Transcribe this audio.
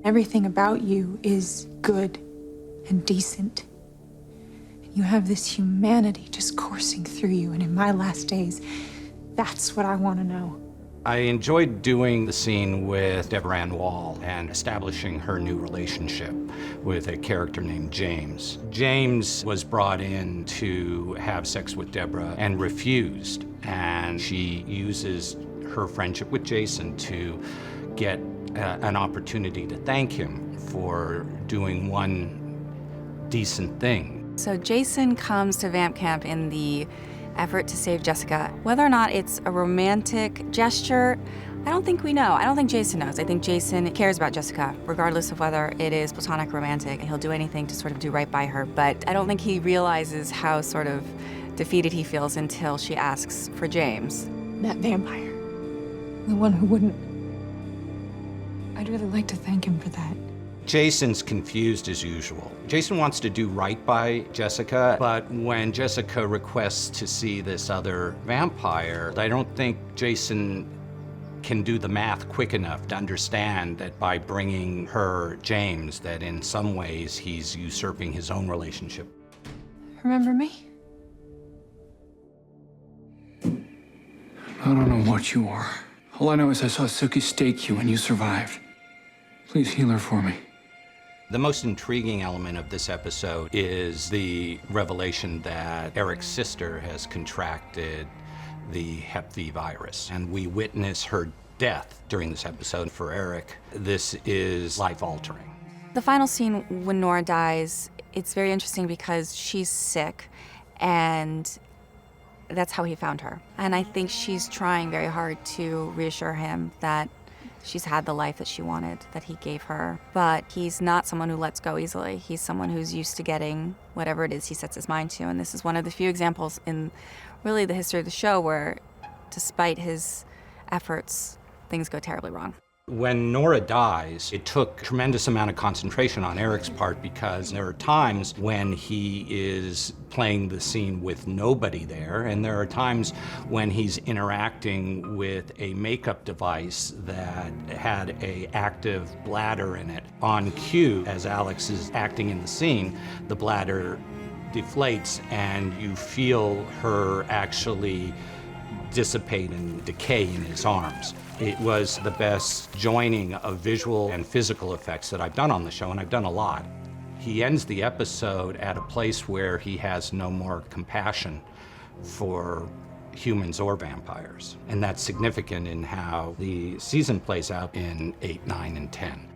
Everything about you is good and decent. You have this humanity just coursing through you, and in my last days, that's what I want to know. I enjoyed doing the scene with Deborah Ann Wall and establishing her new relationship with a character named James. James was brought in to have sex with Deborah and refused, and she uses her friendship with Jason to get an opportunity to thank him for doing one decent thing. So Jason comes to vamp camp in the effort to save Jessica. Whether or not it's a romantic gesture, I don't think we know. I don't think Jason knows. I think Jason cares about Jessica, regardless of whether it is platonic or romantic. He'll do anything to sort of do right by her, but I don't think he realizes how sort of defeated he feels until she asks for James. That vampire, the one who wouldn't. I'd really like to thank him for that. Jason's confused as usual. Jason wants to do right by Jessica, but when Jessica requests to see this other vampire, I don't think Jason can do the math quick enough to understand that by bringing her James, that in some ways he's usurping his own relationship. Remember me? I don't know what you are. All I know is I saw Suki stake you and you survived. Please heal her for me. The most intriguing element of this episode is the revelation that Eric's sister has contracted the Hep V virus, and we witness her death during this episode. For Eric, this is life-altering. The final scene when Nora dies, it's very interesting because she's sick, and that's how he found her. And I think she's trying very hard to reassure him that she's had the life that she wanted, that he gave her. But he's not someone who lets go easily. He's someone who's used to getting whatever it is he sets his mind to. And this is one of the few examples in really the history of the show where, despite his efforts, things go terribly wrong. When Nora dies, it took a tremendous amount of concentration on Eric's part, because there are times when he is playing the scene with nobody there, and there are times when he's interacting with a makeup device that had an active bladder in it. On cue, as Alex is acting in the scene, the bladder deflates and you feel her actually dissipate and decay in his arms. It was the best joining of visual and physical effects that I've done on the show, and I've done a lot. He ends the episode at a place where he has no more compassion for humans or vampires. And that's significant in how the season plays out in 8, 9, and 10.